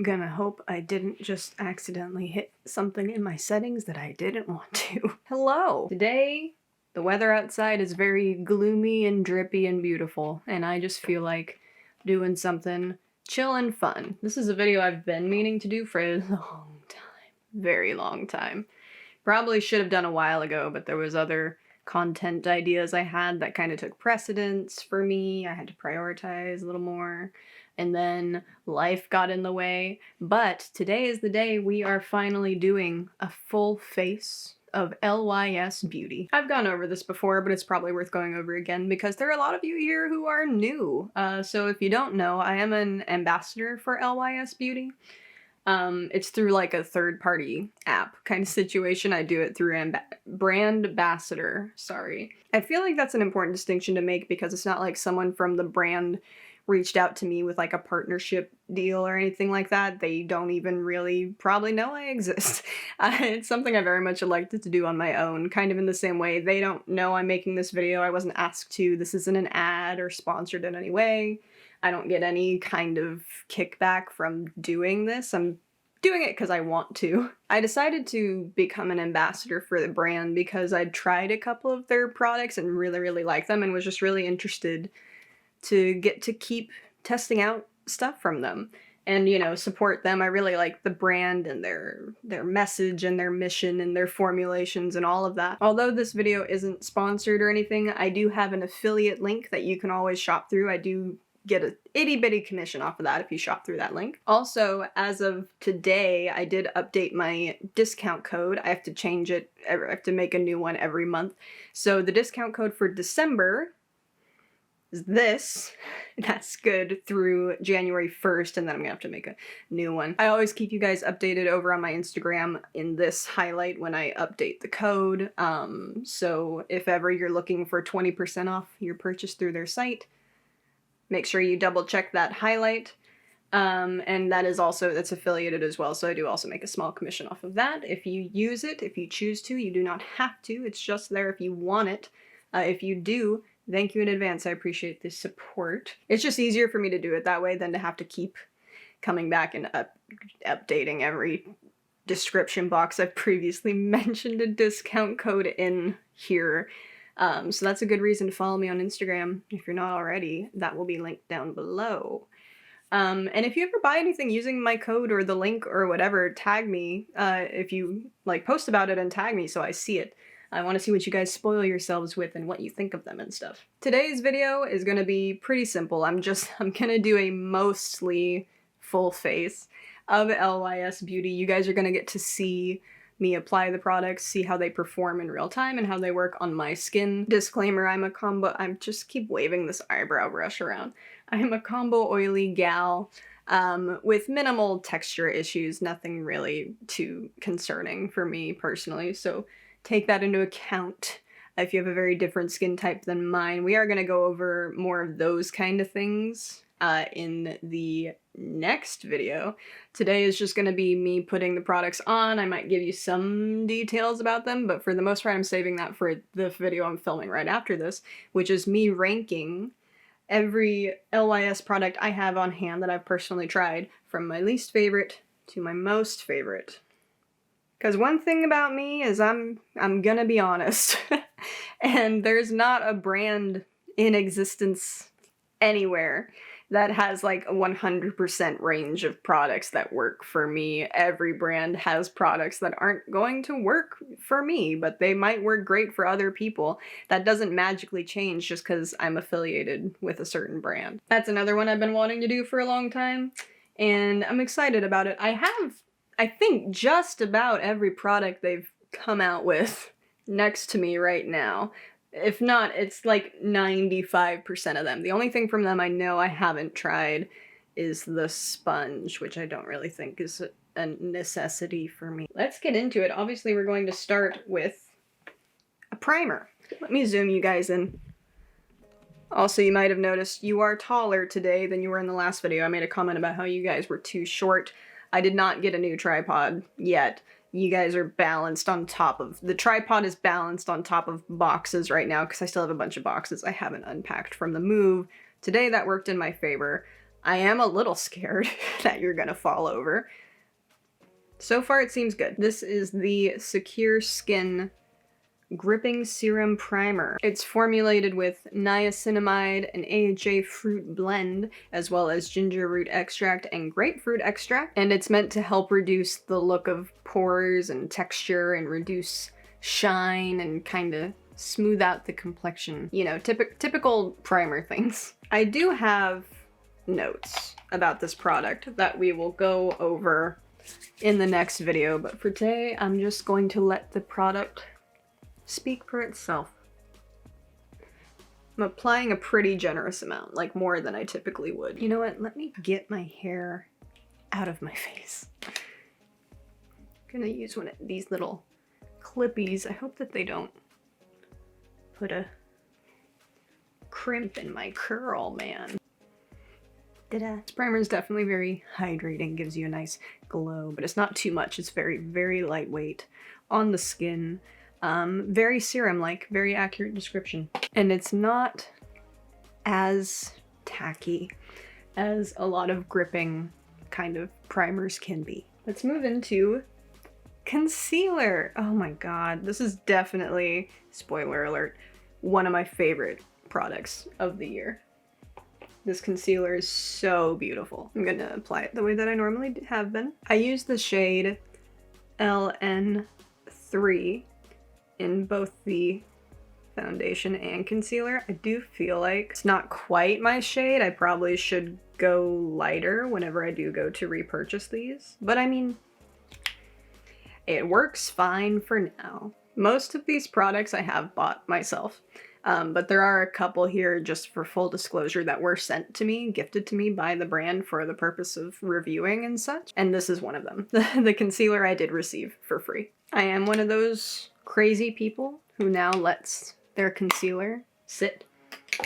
gonna hope I didn't just accidentally hit something in my settings that I didn't want to. Hello! Today, the weather outside is very gloomy and drippy and beautiful, and I just feel like doing something chill and fun. This is a video I've been meaning to do for a long time. Very long time. Probably should have done a while ago, but there was other content ideas I had that kind of took precedence for me. I had to prioritize a little more. And then life got in the way. But today is the day we are finally doing a full face of LYS beauty. I've gone over this before, but it's probably worth going over again because there are a lot of you here who are new. So if you don't know, I am an ambassador for LYS beauty. It's through like a third-party app kind of situation. I do it through Brandbassador, sorry. I feel like that's an important distinction to make because it's not like someone from the brand reached out to me with like a partnership deal or anything like that. They don't even really probably know I exist. It's something I very much elected to do on my own, kind of in the same way. They don't know I'm making this video. I wasn't asked to. This isn't an ad or sponsored in any way. I don't get any kind of kickback from doing this. I'm doing it because I want to. I decided to become an ambassador for the brand because I'd tried a couple of their products and really liked them and was just really interested to get to keep testing out stuff from them and, you know, support them. I really like the brand and their message and their mission and their formulations and all of that. Although this video isn't sponsored or anything, I do have an affiliate link that you can always shop through. I do get a itty-bitty commission off of that if you shop through that link. Also, as of today, I did update my discount code. I have to change it. I have to make a new one every month. So the discount code for December is this. That's good through January 1st, and then I'm gonna have to make a new one. I always keep you guys updated over on my Instagram in this highlight when I update the code. So if ever you're looking for 20% off your purchase through their site, make sure you double check that highlight. And that's affiliated as well, so I do also make a small commission off of that. If you use it, if you choose to, you do not have to. It's just there if you want it. If you do, thank you in advance. I appreciate the support. It's just easier for me to do it that way than to have to keep coming back and updating every description box I've previously mentioned a discount code in here. So that's a good reason to follow me on Instagram if you're not already. That will be linked down below. And if you ever buy anything using my code or the link or whatever, tag me. If you like post about it and tag me so I see it. I want to see what you guys spoil yourselves with and what you think of them and stuff. Today's video is going to be pretty simple. I'm gonna do a mostly full face of LYS beauty. You guys are gonna get to see me apply the products, see how they perform in real time and how they work on my skin. Disclaimer, I just keep waving this eyebrow brush around. I'm a combo oily gal with minimal texture issues, nothing really too concerning for me personally, so take that into account if you have a very different skin type than mine. We are going to go over more of those kind of things in the next video. Today is just going to be me putting the products on. I might give you some details about them, but for the most part I'm saving that for the video I'm filming right after this, which is me ranking every LYS product I have on hand that I've personally tried, from my least favorite to my most favorite. Because one thing about me is I'm gonna be honest, and there's not a brand in existence anywhere that has like a 100% range of products that work for me. Every brand has products that aren't going to work for me, but they might work great for other people. That doesn't magically change just because I'm affiliated with a certain brand. That's another one I've been wanting to do for a long time, and I'm excited about it. I think just about every product they've come out with next to me right now. If not, it's like 95% of them. The only thing from them I know I haven't tried is the sponge, which I don't really think is a necessity for me. Let's get into it. Obviously, we're going to start with a primer. Let me zoom you guys in. Also, you might have noticed you are taller today than you were in the last video. I made a comment about how you guys were too short. I did not get a new tripod yet. You guys are balanced on top of... The tripod is balanced on top of boxes right now because I still have a bunch of boxes I haven't unpacked from the move. Today that worked in my favor. I am a little scared that you're gonna fall over. So far it seems good. This is the Secure Skin Gripping Serum Primer. It's formulated with niacinamide, an AHA fruit blend, as well as ginger root extract and grapefruit extract, and it's meant to help reduce the look of pores and texture and reduce shine and kind of smooth out the complexion. You know, typical primer things. I do have notes about this product that we will go over in the next video, but for today I'm just going to let the product speak for itself. I'm applying a pretty generous amount, like more than I typically would. You know what? Let me get my hair out of my face. I'm gonna use one of these little clippies. I hope that they don't put a crimp in my curl, man. This primer is definitely very hydrating, gives you a nice glow, but it's not too much. It's very, very lightweight on the skin. Very serum-like, very accurate description. And it's not as tacky as a lot of gripping kind of primers can be. Let's move into concealer. Oh my god, this is definitely, spoiler alert, one of my favorite products of the year. This concealer is so beautiful. I'm gonna apply it the way that I normally have been. I use the shade LN3 in both the foundation and concealer. I do feel like it's not quite my shade. I probably should go lighter whenever I do go to repurchase these. But I mean, it works fine for now. Most of these products I have bought myself. But there are a couple here, just for full disclosure, that were sent to me, gifted to me by the brand for the purpose of reviewing and such. And this is one of them. The concealer I did receive for free. I am one of those crazy people who now lets their concealer sit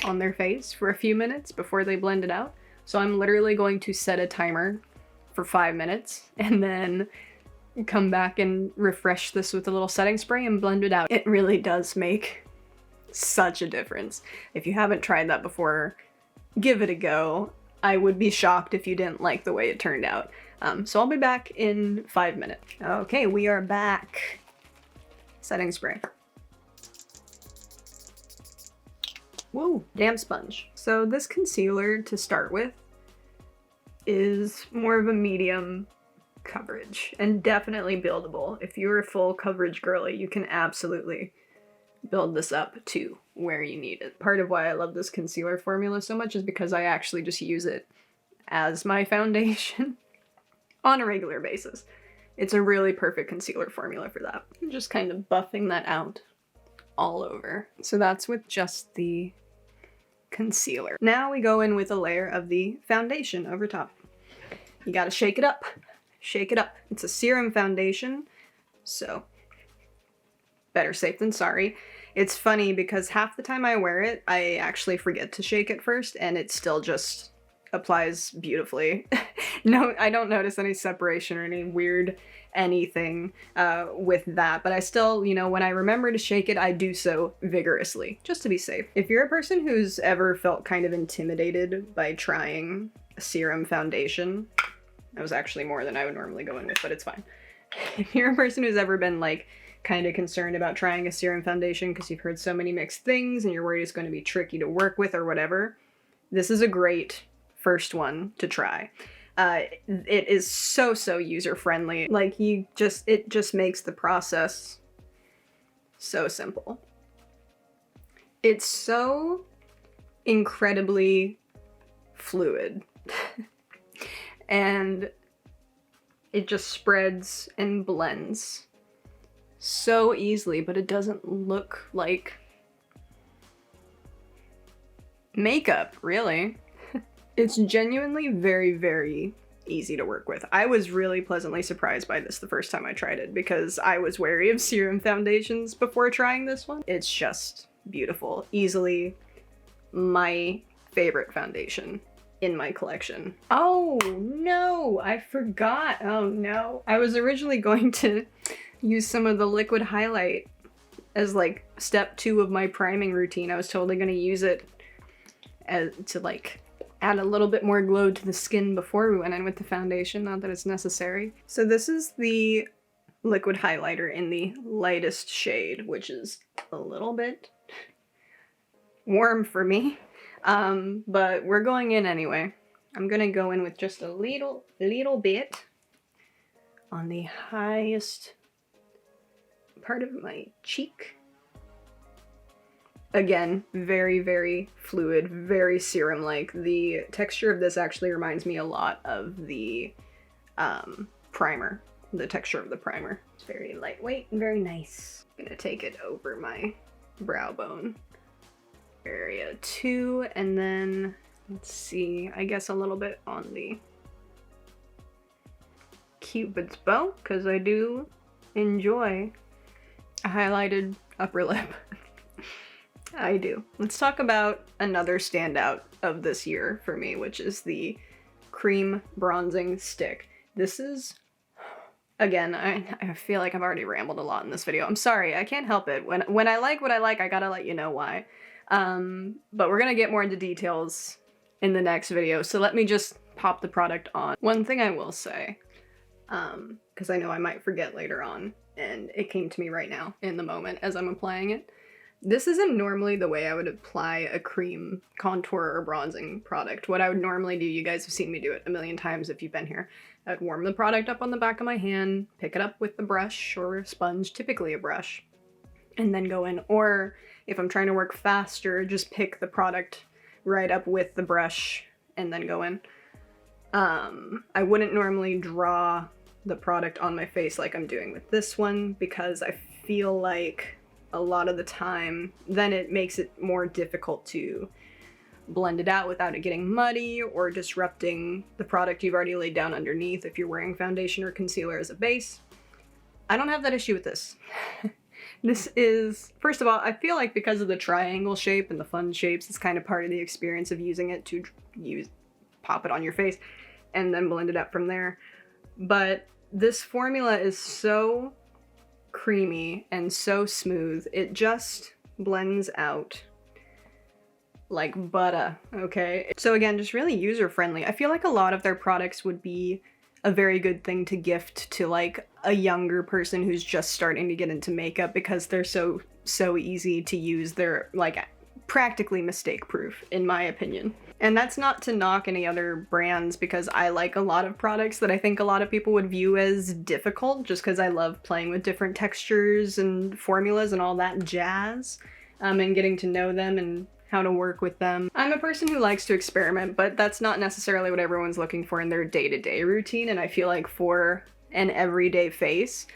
on their face for a few minutes before they blend it out. So I'm literally going to set a timer for 5 minutes and then come back and refresh this with a little setting spray and blend it out. It really does make such a difference. If you haven't tried that before, give it a go. I would be shocked if you didn't like the way it turned out. So I'll be back in 5 minutes. Okay, we are back. Setting spray. Whoa, damn sponge. So this concealer, to start with, is more of a medium coverage and definitely buildable. If you're a full coverage girly, you can absolutely build this up to where you need it. Part of why I love this concealer formula so much is because I actually just use it as my foundation on a regular basis. It's a really perfect concealer formula for that. I'm just kind of buffing that out all over. So that's with just the concealer. Now we go in with a layer of the foundation over top. You gotta shake it up. Shake it up. It's a serum foundation, so better safe than sorry. It's funny because half the time I wear it, I actually forget to shake it first and it still just applies beautifully. No, I don't notice any separation or any weird anything with that, but I still, you know, when I remember to shake it, I do so vigorously, just to be safe. If you're a person who's ever felt kind of intimidated by trying a serum foundation, that was actually more than I would normally go in with, but it's fine. If you're a person who's ever been like kind of concerned about trying a serum foundation because you've heard so many mixed things and you're worried it's going to be tricky to work with or whatever, this is a great first one to try. It is so user-friendly. Like it just makes the process so simple. It's so incredibly fluid and it just spreads and blends so easily, but it doesn't look like makeup, really. It's genuinely very easy to work with. I was really pleasantly surprised by this the first time I tried it because I was wary of serum foundations before trying this one. It's just beautiful. Easily my favorite foundation in my collection. Oh no, I forgot. Oh no. I was originally going to use some of the liquid highlight as like step 2 of my priming routine. I was totally going to use it to like add a little bit more glow to the skin before we went in with the foundation, not that it's necessary. So this is the liquid highlighter in the lightest shade, which is a little bit warm for me, but we're going in anyway. I'm gonna go in with just a little bit on the highest part of my cheek. Again, very, very fluid, very serum-like. The texture of this actually reminds me a lot of the primer, the texture of the primer. It's very lightweight and very nice. I'm gonna take it over my brow bone area too, and then, let's see, I guess a little bit on the Cupid's bow, because I do enjoy a highlighted upper lip. I do. Let's talk about another standout of this year for me, which is the cream bronzing stick. This is, again, I feel like I've already rambled a lot in this video. I'm sorry, I can't help it. When I like what I like, I gotta let you know why. But we're gonna get more into details in the next video, so let me just pop the product on. One thing I will say, because I know I might forget later on, and it came to me right now in the moment as I'm applying it. This isn't normally the way I would apply a cream contour or bronzing product. What I would normally do, you guys have seen me do it a million times if you've been here. I'd warm the product up on the back of my hand, pick it up with the brush or a sponge, typically a brush, and then go in. Or if I'm trying to work faster, just pick the product right up with the brush and then go in. I wouldn't normally draw the product on my face like I'm doing with this one, because I feel like a lot of the time then it makes it more difficult to blend it out without it getting muddy or disrupting the product you've already laid down underneath if you're wearing foundation or concealer as a base. I don't have that issue with this. This is, first of all, I feel like because of the triangle shape and the fun shapes, it's kind of part of the experience of using it to pop it on your face and then blend it up from there. But this formula is so creamy and so smooth. It just blends out like butter, okay? So again, just really user-friendly. I feel like a lot of their products would be a very good thing to gift to like a younger person who's just starting to get into makeup, because they're so easy to use. They're like practically mistake-proof, in my opinion. And that's not to knock any other brands, because I like a lot of products that I think a lot of people would view as difficult, just because I love playing with different textures and formulas and all that jazz, and getting to know them and how to work with them. I'm a person who likes to experiment, but that's not necessarily what everyone's looking for in their day-to-day routine, and I feel like for an everyday face,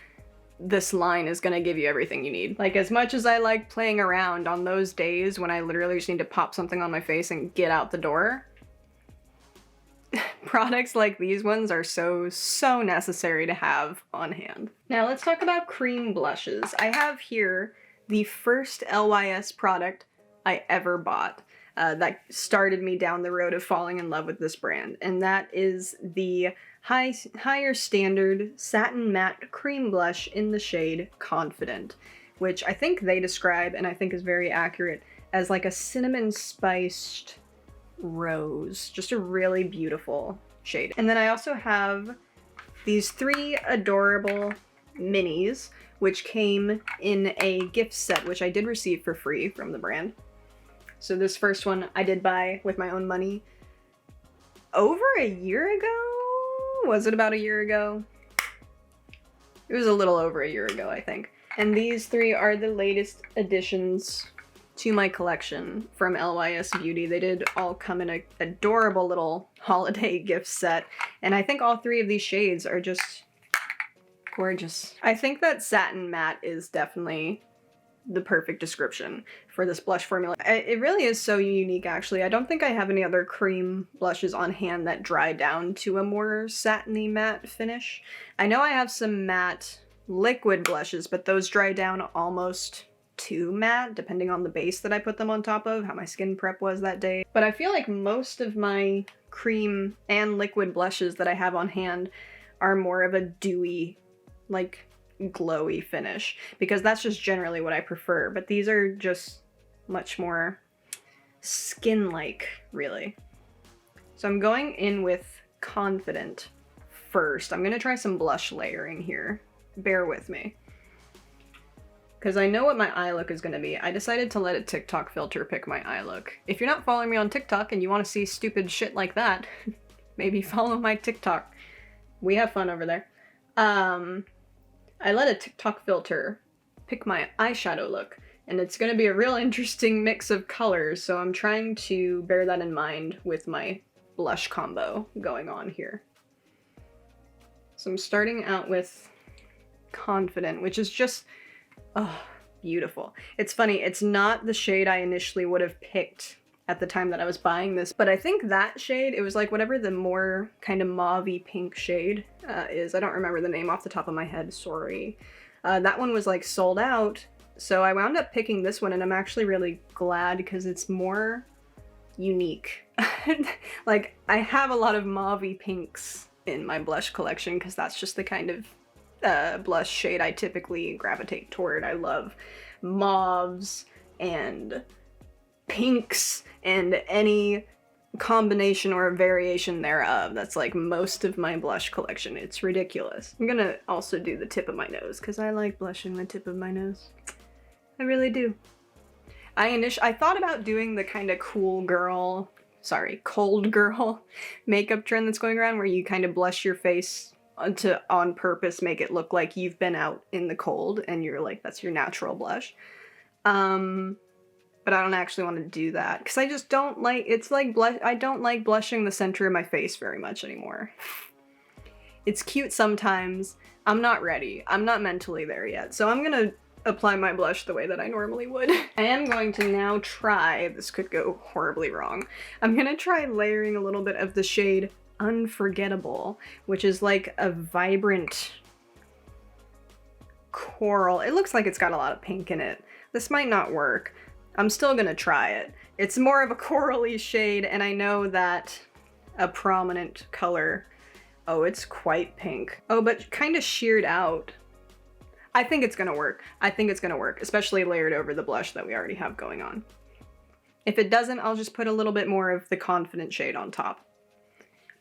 this line is gonna give you everything you need. Like, as much as I like playing around on those days when I literally just need to pop something on my face and get out the door, products like these ones are so necessary to have on hand. Now let's talk about cream blushes. I have here the first LYS product I ever bought that started me down the road of falling in love with this brand, and that is the Higher Standard Satin Matte Cream Blush in the shade Confident, which I think they describe, and I think is very accurate, as like a cinnamon spiced rose. Just a really beautiful shade. And then I also have these 3 adorable minis, which came in a gift set, which I did receive for free from the brand. So this first one I did buy with my own money over a year ago? Was it about a year ago? It was a little over a year ago, I think. And these 3 are the latest additions to my collection from LYS Beauty. They did all come in an adorable little holiday gift set, and I think all 3 of these shades are just gorgeous. I think that satin matte is definitely the perfect description for this blush formula. It really is so unique, actually. I don't think I have any other cream blushes on hand that dry down to a more satiny matte finish. I know I have some matte liquid blushes, but those dry down almost too matte, depending on the base that I put them on top of, how my skin prep was that day. But I feel like most of my cream and liquid blushes that I have on hand are more of a dewy, like glowy finish, because that's just generally what I prefer. But these are just much more skin-like, really. So I'm going in with Confident first. I'm gonna try some blush layering here. Bear with me. Because I know what my eye look is gonna be. I decided to let a TikTok filter pick my eye look. If you're not following me on TikTok and you want to see stupid shit like that, maybe follow my TikTok. We have fun over there. I let a TikTok filter pick my eyeshadow look, and it's gonna be a real interesting mix of colors, so I'm trying to bear that in mind with my blush combo going on here. So I'm starting out with Confident, which is just, oh, beautiful. It's funny, it's not the shade I initially would have picked at the time that I was buying this, but I think that shade, it was like whatever the more kind of mauve-y pink shade is. I don't remember the name off the top of my head, sorry. That one was like sold out, so I wound up picking this one, and I'm actually really glad because it's more unique. Like, I have a lot of mauve-y pinks in my blush collection because that's just the kind of blush shade I typically gravitate toward. I love mauves and pinks and any combination or variation thereof. That's like most of my blush collection. It's ridiculous. I'm gonna also do the tip of my nose because I like blushing the tip of my nose. I really do. I thought about doing the kind of cold girl makeup trend that's going around where you kind of blush your face to on purpose make it look like you've been out in the cold and you're like, that's your natural blush. But I don't actually want to do that because I just don't like, it's like I don't like blushing the center of my face very much anymore. It's cute sometimes. I'm not ready. I'm not mentally there yet. So I'm gonna apply my blush the way that I normally would. I am going to now try, this could go horribly wrong, I'm gonna try layering a little bit of the shade Unforgettable, which is like a vibrant coral. It looks like it's got a lot of pink in it. This might not work. I'm still gonna try it. It's more of a corally shade, and I know that a prominent color, oh, it's quite pink. Oh, but kind of sheared out. I think it's gonna work. I think it's gonna work, especially layered over the blush that we already have going on. If it doesn't, I'll just put a little bit more of the Confident shade on top.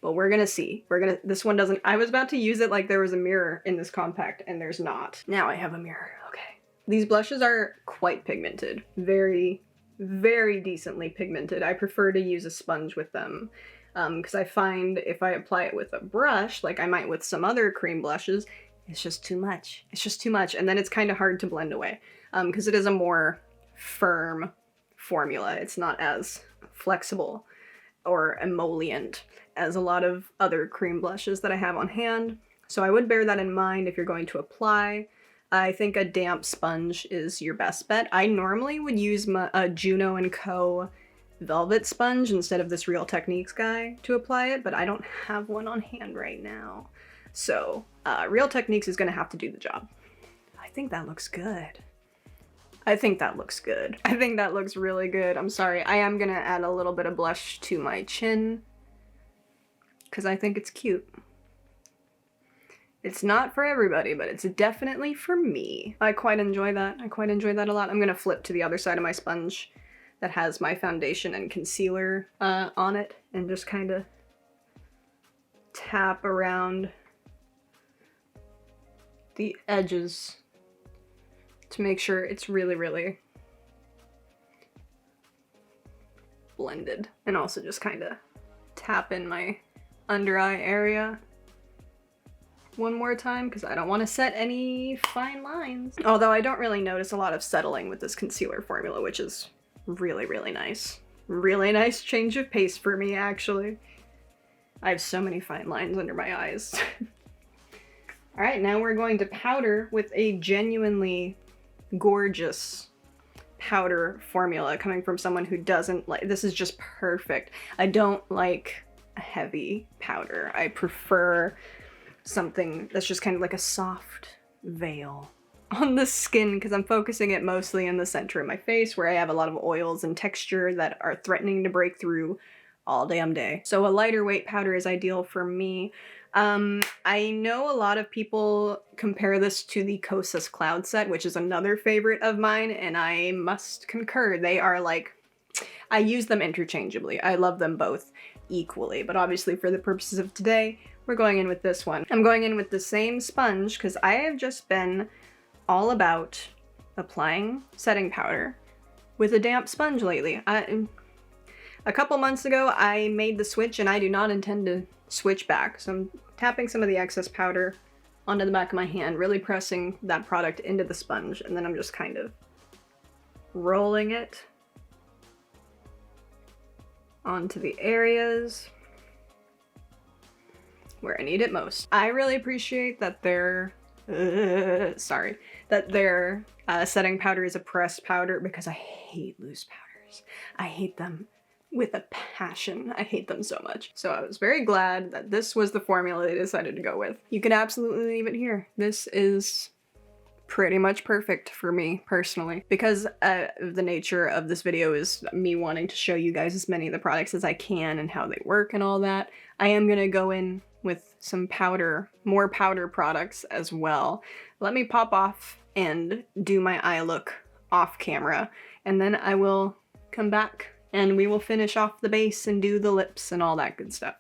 But we're gonna see. This one doesn't, I was about to use it like there was a mirror in this compact, and there's not. Now I have a mirror, okay. These blushes are quite pigmented. Very, very decently pigmented. I prefer to use a sponge with them because I find if I apply it with a brush, like I might with some other cream blushes, it's just too much. It's just too much, and then it's kind of hard to blend away because it is a more firm formula. It's not as flexible or emollient as a lot of other cream blushes that I have on hand. So I would bear that in mind if you're going to apply. I think a damp sponge is your best bet. I normally would use a Juno & Co. velvet sponge instead of this Real Techniques guy to apply it, but I don't have one on hand right now. So Real Techniques is gonna have to do the job. I think that looks good. I think that looks good. I think that looks really good. I'm sorry, I am gonna add a little bit of blush to my chin because I think it's cute. It's not for everybody, but it's definitely for me. I quite enjoy that. I quite enjoy that a lot. I'm gonna flip to the other side of my sponge that has my foundation and concealer on it and just kind of tap around the edges to make sure it's really, really blended. And also just kind of tap in my under eye area one more time because I don't want to set any fine lines. Although I don't really notice a lot of settling with this concealer formula, which is really, really nice. Really nice change of pace for me, actually. I have so many fine lines under my eyes. All right, now we're going to powder with a genuinely gorgeous powder formula coming from someone who doesn't like, this is just perfect. I don't like a heavy powder. I prefer something that's just kind of like a soft veil on the skin because I'm focusing it mostly in the center of my face where I have a lot of oils and texture that are threatening to break through all damn day. So a lighter weight powder is ideal for me. I know a lot of people compare this to the Kosas Cloud Set, which is another favorite of mine, and I must concur. They are like, I use them interchangeably. I love them both equally, but obviously for the purposes of today, we're going in with this one. I'm going in with the same sponge because I have just been all about applying setting powder with a damp sponge lately. A couple months ago, I made the switch and I do not intend to switch back. So I'm tapping some of the excess powder onto the back of my hand, really pressing that product into the sponge, and then I'm just kind of rolling it onto the areas where I need it most. I really appreciate that their setting powder is a pressed powder because I hate loose powders. I hate them with a passion. I hate them so much. So I was very glad that this was the formula they decided to go with. You could absolutely leave it here. This is pretty much perfect for me personally. Because the nature of this video is me wanting to show you guys as many of the products as I can and how they work and all that, I am gonna go in with some powder, more powder products as well. Let me pop off and do my eye look off camera, and then I will come back and we will finish off the base and do the lips and all that good stuff.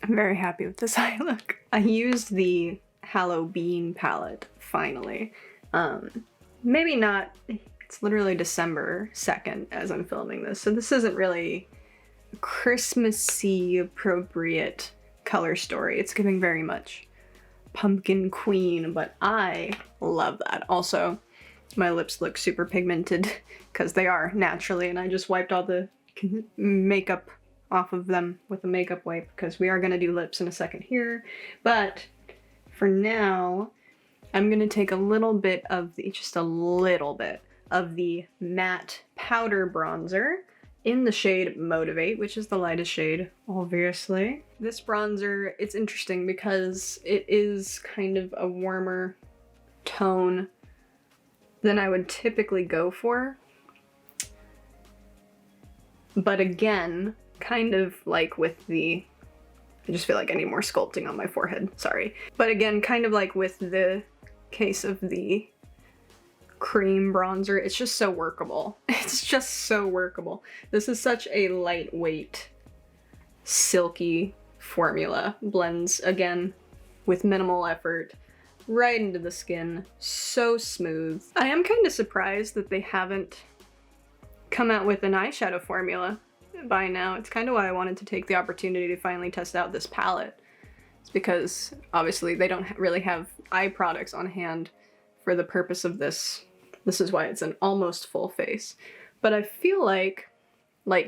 I'm very happy with this eye look. I used the Halloween palette, finally. Maybe not, it's literally December 2nd as I'm filming this, so this isn't really a Christmassy appropriate color story. It's giving very much Pumpkin Queen, but I love that. Also, my lips look super pigmented because they are naturally, and I just wiped all the makeup off of them with a makeup wipe because we are going to do lips in a second here. But for now, I'm going to take a little bit of the, just a little bit of the matte powder bronzer in the shade Motivate, which is the lightest shade, obviously. This bronzer, it's interesting because it is kind of a warmer tone than I would typically go for. But again, kind of like with the, I just feel like I need more sculpting on my forehead, sorry. But again, kind of like with the case of the cream bronzer, it's just so workable. It's just so workable. This is such a lightweight, silky formula. Blends, again, with minimal effort, right into the skin. So smooth. I am kind of surprised that they haven't come out with an eyeshadow formula by now. It's kind of why I wanted to take the opportunity to finally test out this palette. It's because, obviously, they don't really have eye products on hand for the purpose of this. This is why it's an almost full face. But I feel like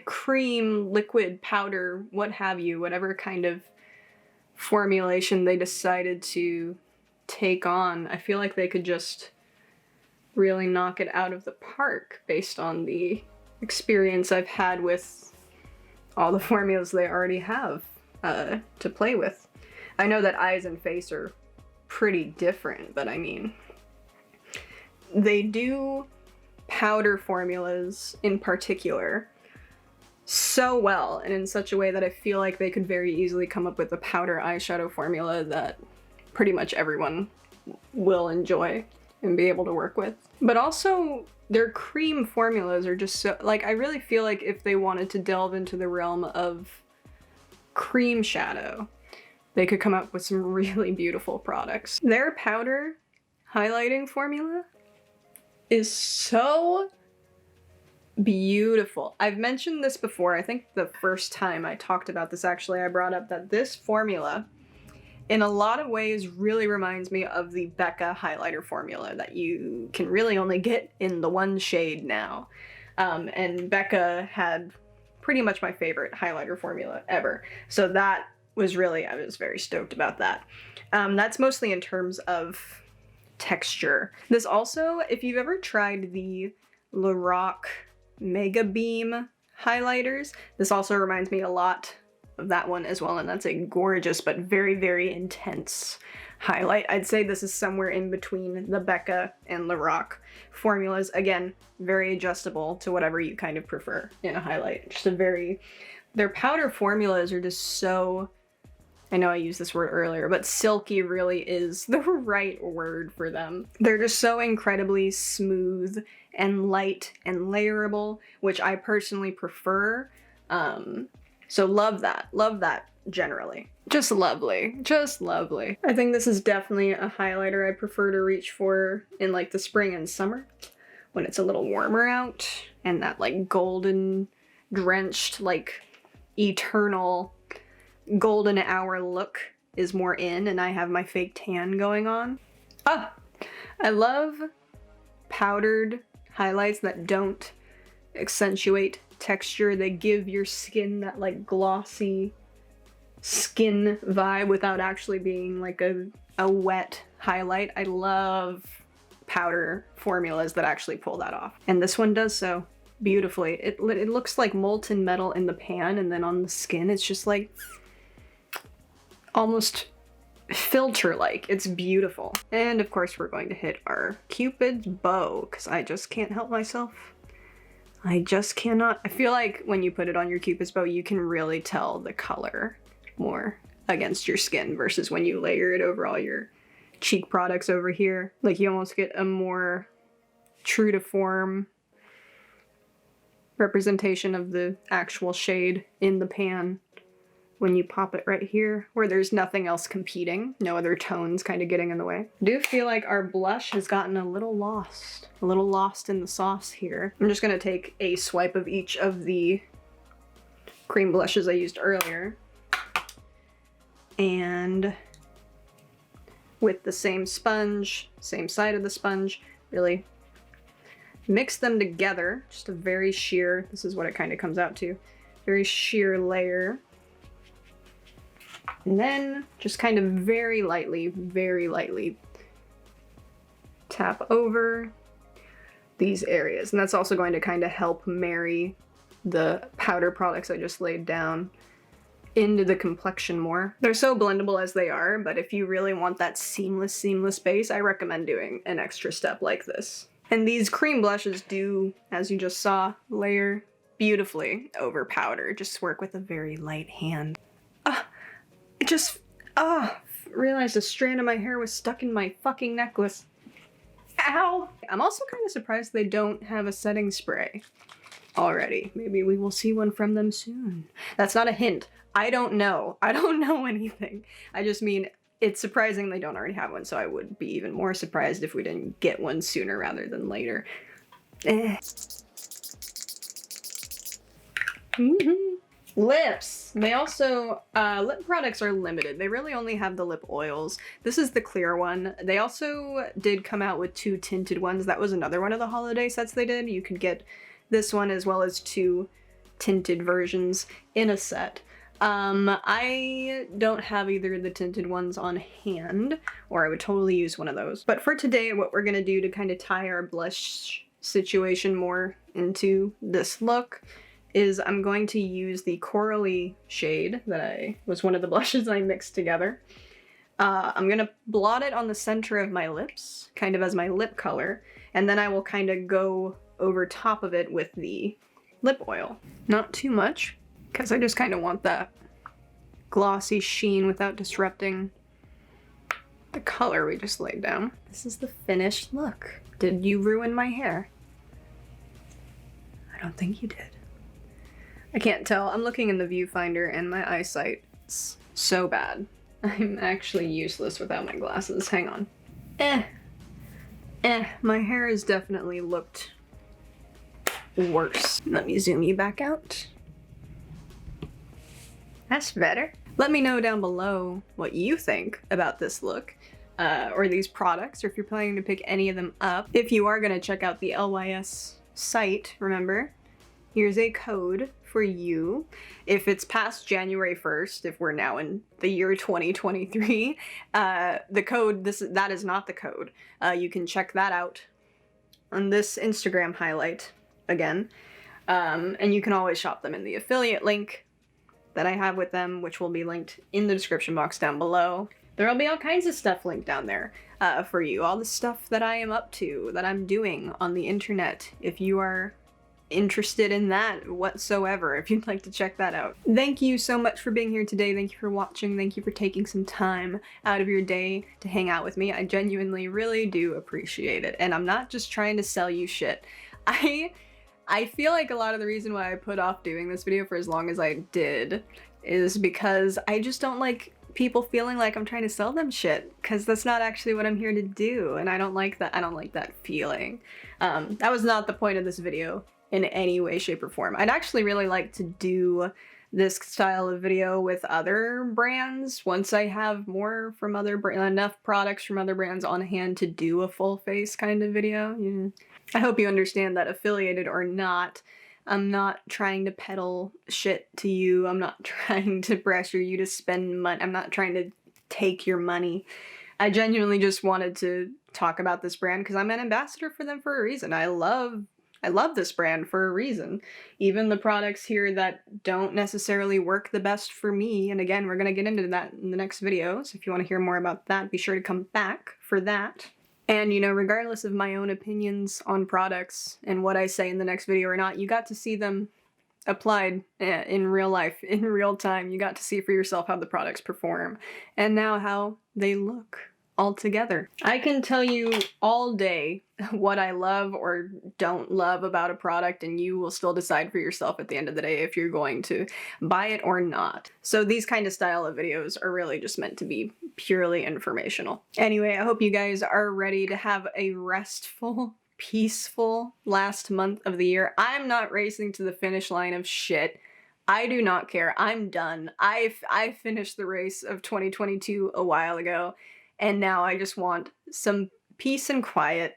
cream, liquid, powder, what have you, whatever kind of formulation they decided to take on, I feel like they could just really knock it out of the park based on the experience I've had with all the formulas they already have to play with. I know that eyes and face are pretty different, but I mean, they do powder formulas in particular so well and in such a way that I feel like they could very easily come up with a powder eyeshadow formula that pretty much everyone will enjoy and be able to work with. But also, their cream formulas are just so, like, I really feel like if they wanted to delve into the realm of cream shadow, they could come up with some really beautiful products. Their powder highlighting formula is so beautiful. I've mentioned this before. I think the first time I talked about this, actually, I brought up that this formula in a lot of ways really reminds me of the Becca highlighter formula that you can really only get in the one shade now. And Becca had pretty much my favorite highlighter formula ever. So that was really, I was very stoked about that. That's mostly in terms of texture. This also, if you've ever tried the Lorac Mega Beam highlighters, this also reminds me a lot of that one as well, and that's a gorgeous but very, very intense highlight. I'd say this is somewhere in between the Becca and Lorac formulas. Again, very adjustable to whatever you kind of prefer in a highlight. Just a very, their powder formulas are just so, I know I used this word earlier, but silky really is the right word for them. They're just so incredibly smooth and light and layerable, which I personally prefer. So love that generally. Just lovely, just lovely. I think this is definitely a highlighter I prefer to reach for in like the spring and summer when it's a little warmer out and that like golden drenched, like eternal golden hour look is more in, and I have my fake tan going on. Ah, I love powdered highlights that don't accentuate texture. They give your skin that like glossy skin vibe without actually being like a wet highlight. I love powder formulas that actually pull that off. And this one does so beautifully. It looks like molten metal in the pan, and then on the skin it's just like almost filter-like. It's beautiful. And of course we're going to hit our Cupid's bow because I just can't help myself. I just cannot. I feel like when you put it on your Cupid's bow, you can really tell the color more against your skin versus when you layer it over all your cheek products over here. Like you almost get a more true to form representation of the actual shade in the pan when you pop it right here, where there's nothing else competing, no other tones kind of getting in the way. I do feel like our blush has gotten a little lost in the sauce here. I'm just gonna take a swipe of each of the cream blushes I used earlier, and with the same sponge, same side of the sponge, really mix them together. Just a very sheer, this is what it kind of comes out to, very sheer layer. And then just kind of very lightly tap over these areas. And that's also going to kind of help marry the powder products I just laid down into the complexion more. They're so blendable as they are, but if you really want that seamless base, I recommend doing an extra step like this. And these cream blushes do, as you just saw, layer beautifully over powder. Just work with a very light hand. Realized a strand of my hair was stuck in my fucking necklace. Ow! I'm also kind of surprised they don't have a setting spray already. Maybe we will see one from them soon. That's not a hint. I don't know. I don't know anything. I just mean it's surprising they don't already have one, so I would be even more surprised if we didn't get one sooner rather than later. Lips. They also, lip products are limited. They really only have the lip oils. This is the clear one. They also did come out with 2 tinted ones. That was another one of the holiday sets they did. You could get this one as well as 2 tinted versions in a set. I don't have either of the tinted ones on hand, or I would totally use one of those. But for today, what we're gonna do to kind of tie our blush situation more into this look is I'm going to use the corally shade that was one of the blushes I mixed together. I'm gonna blot it on the center of my lips, kind of as my lip color, and then I will kind of go over top of it with the lip oil. Not too much, because I just kind of want that glossy sheen without disrupting the color we just laid down. This is the finished look. Did you ruin my hair? I don't think you did. I can't tell. I'm looking in the viewfinder and my eyesight's so bad. I'm actually useless without my glasses. Hang on. My hair has definitely looked worse. Let me zoom you back out. That's better. Let me know down below what you think about this look, or these products, or if you're planning to pick any of them up. If you are gonna check out the LYS site, remember, here's a code for you. If it's past January 1st, if we're now in the year 2023, the code, that is not the code. You can check that out on this Instagram highlight again. And you can always shop them in the affiliate link that I have with them, which will be linked in the description box down below. There'll be all kinds of stuff linked down there for you. All the stuff that I am up to, that I'm doing on the internet. If you are interested in that whatsoever, if you'd like to check that out. Thank you so much for being here today. Thank you for watching. Thank you for taking some time out of your day to hang out with me. I genuinely really do appreciate it. And I'm not just trying to sell you shit. I feel like a lot of the reason why I put off doing this video for as long as I did is because I just don't like people feeling like I'm trying to sell them shit, because that's not actually what I'm here to do, and I don't like that. I don't like that feeling. That was not the point of this video in any way, shape, or form. I'd actually really like to do this style of video with other brands once I have more from enough products from other brands on hand to do a full face kind of video. I hope you understand that, affiliated or not, I'm not trying to peddle shit to you. I'm not trying to pressure you to spend money. I'm not trying to take your money. I genuinely just wanted to talk about this brand because I'm an ambassador for them for a reason. I love this brand for a reason. Even the products here that don't necessarily work the best for me, and again, we're going to get into that in the next video, so if you want to hear more about that, be sure to come back for that. And, you know, regardless of my own opinions on products and what I say in the next video or not, you got to see them applied in real life, in real time. You got to see for yourself how the products perform, and now how they look all together. I can tell you all day what I love or don't love about a product, and you will still decide for yourself at the end of the day if you're going to buy it or not. So these kind of style of videos are really just meant to be purely informational. Anyway, I hope you guys are ready to have a restful, peaceful last month of the year. I'm not racing to the finish line of shit. I do not care. I'm done. I finished the race of 2022 a while ago, and now I just want some peace and quiet.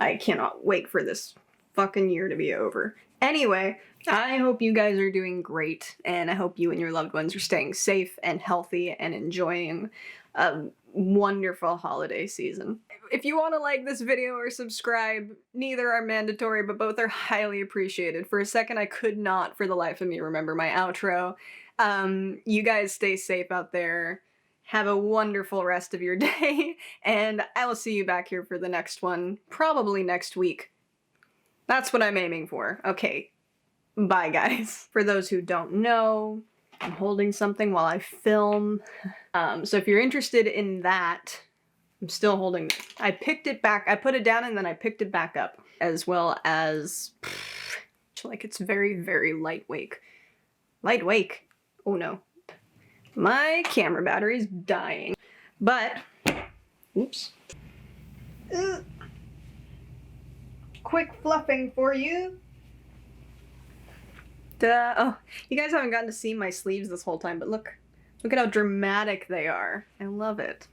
I cannot wait for this fucking year to be over. Anyway, I hope you guys are doing great, and I hope you and your loved ones are staying safe and healthy and enjoying a wonderful holiday season. If you want to like this video or subscribe, neither are mandatory, but both are highly appreciated. For a second, I could not for the life of me remember my outro. You guys stay safe out there. Have a wonderful rest of your day, and I will see you back here for the next one, probably next week. That's what I'm aiming for. Okay, bye guys. For those who don't know, I'm holding something while I film. So if you're interested in that, I'm still holding it. I picked it back, I put it down and then I picked it back up, as well as, like, it's very, very lightweight. Lightweight. Oh no. My camera battery's dying. But, oops. Quick fluffing for you. Oh, you guys haven't gotten to see my sleeves this whole time, but look at how dramatic they are. I love it.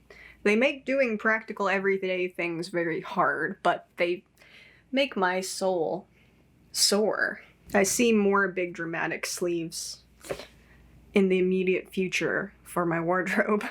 They make doing practical everyday things very hard, but they make my soul soar. I see more big dramatic sleeves in the immediate future for my wardrobe.